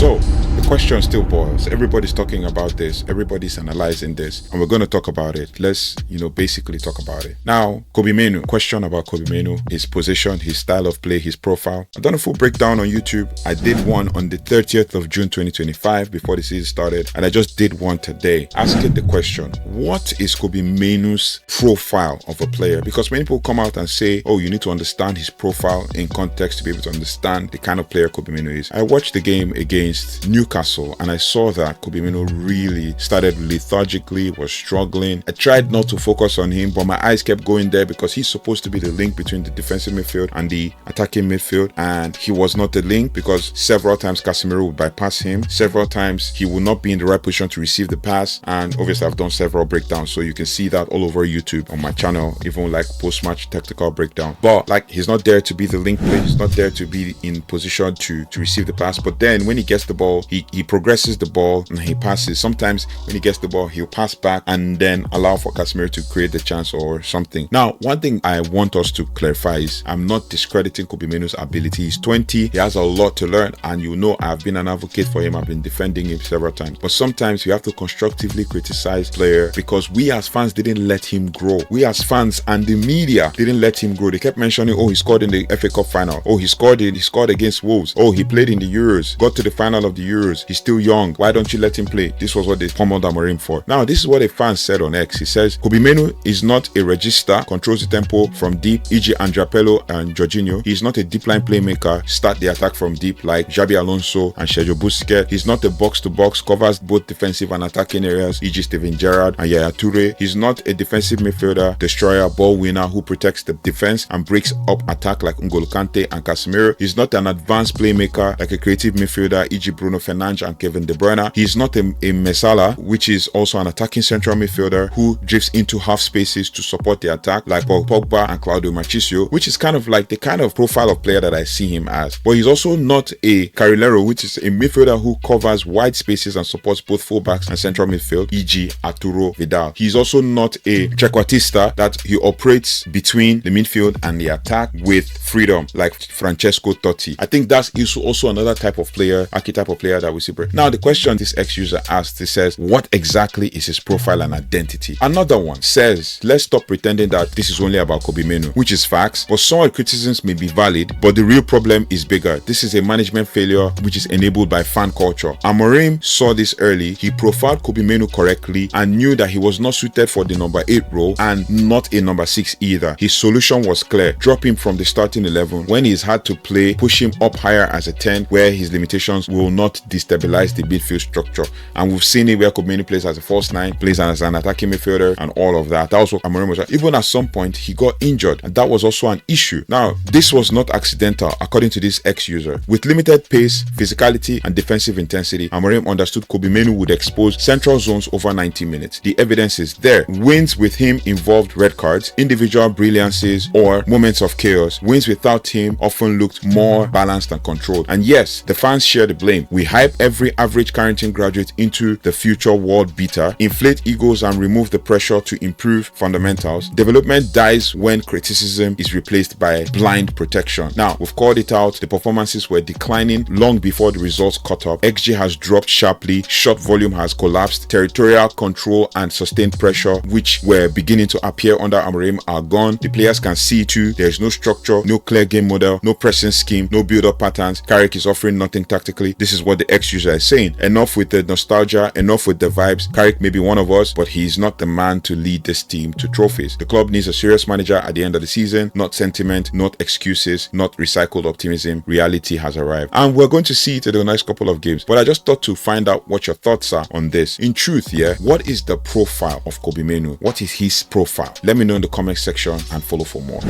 So the question still boils. Everybody's talking about this. Everybody's analyzing this, and we're going to talk about it. Let's, basically talk about it. Now, Kobbie Mainoo. Question about Kobbie Mainoo, his position, his style of play, his profile. I've done a full breakdown on YouTube. I did one on the 30th of June 2025 before the season started, and I just did one today asking the question, what is Kobbie Mainoo's profile of a player? Because many people come out and say, oh, you need to understand his profile in context to be able to understand the kind of player Kobbie Mainoo is. I watched the game against Newcastle and I saw that Kobbie Mainoo really started lethargically, was struggling. I tried not to focus on him, but my eyes kept going there because he's supposed to be the link between the defensive midfield and the attacking midfield, and he was not the link because several times Casemiro would bypass him, several times he would not be in the right position to receive the pass, and obviously I've done several breakdowns, so you can see that all over YouTube on my channel, even like post-match tactical breakdown. But like, he's not there to be the link play, he's not there to be in position to receive the pass, but then when he gets the ball, he progresses the ball and he passes. Sometimes when he gets the ball, he'll pass back and then allow for Casemiro to create the chance or something. Now, one thing I want us to clarify is I'm not discrediting Kobbie Mainoo's ability. He's 20, he has a lot to learn, and I've been an advocate for him, I've been defending him several times. But sometimes you have to constructively criticize player because we as fans didn't let him grow. We as fans and the media didn't let him grow. They kept mentioning, oh, he scored in the FA Cup final. Oh, he scored against Wolves. Oh, he played in the Euros, got to the final of the Euros. He's still young. Why don't you let him play? This was what they pummeled Amorim for. Now, this is what a fan said on X. He says, Kobbie Mainoo is not a register, controls the tempo from deep, e.g. Andrapello and Jorginho. He's not a deep line playmaker, start the attack from deep like Xabi Alonso and Sergio Busquets. He's not a box-to-box, covers both defensive and attacking areas, e.g. Steven Gerrard and Yaya Toure. He's not a defensive midfielder, destroyer, ball winner who protects the defense and breaks up attack like N'Golo Kante and Casemiro. He's not an advanced playmaker like a creative midfielder, e.g. Bruno Fernandes and Kevin De Bruyne. He's not a Mesala, which is also an attacking central midfielder who drifts into half spaces to support the attack like Paul Pogba and Claudio Marchisio, which is kind of like the kind of profile of player that I see him as. But he's also not a Carrilero, which is a midfielder who covers wide spaces and supports both fullbacks and central midfield, e.g. Arturo Vidal. He's also not a trequartista that he operates between the midfield and the attack with freedom like Francesco Totti. I think that's also another type of player, archetype of player that we see. Now, the question this ex-user asked, he says, what exactly is his profile and identity? Another one says, let's stop pretending that this is only about Kobbie Mainoo, which is facts, but some criticisms may be valid, but the real problem is bigger. This is a management failure which is enabled by fan culture. Amorim saw this early, he profiled Kobbie Mainoo correctly and knew that he was not suited for the number 8 role and not a number 6 either. His solution was clear, drop him from the starting 11. When he's had to play, push him up higher as a 10 where his limitations will not destabilize the midfield structure. And we've seen it where Kobbie Mainoo plays as a false 9, plays as an attacking midfielder and all of that. That was what Amorim was. Even at some point, he got injured and that was also an issue. Now, this was not accidental according to this ex-user. With limited pace, physicality and defensive intensity, Amorim understood Kobbie Mainoo would expose central zones over 90 minutes. The evidence is there. Wins with him involved red cards, individual brilliances or moments of chaos. Wins without him often looked more balanced and controlled. And yes, the fans share the blame. We hype every average Carrington graduate into the future world beater, inflate egos and remove the pressure to improve fundamentals. Development dies when criticism is replaced by blind protection. Now, we've called it out. The performances were declining long before the results caught up. XG has dropped sharply, shot volume has collapsed, territorial control and sustained pressure, which were beginning to appear under Amorim, are gone. The players can see too, there's no structure, no clear game model, no pressing scheme, no build-up patterns. Carrick is offering nothing tactically. This is what the ex-user is saying. Enough with the nostalgia, enough with the vibes. Carrick may be one of us, but he's not the man to lead this team to trophies. The club needs a serious manager at the end of the season, not sentiment, not excuses, not recycled optimism. Reality has arrived. And we're going to see it in the next couple of games. But I just thought to find out what your thoughts are on this. In truth, what is the profile of Kobbie Mainoo? What is his profile? Let me know in the comment section and follow for more.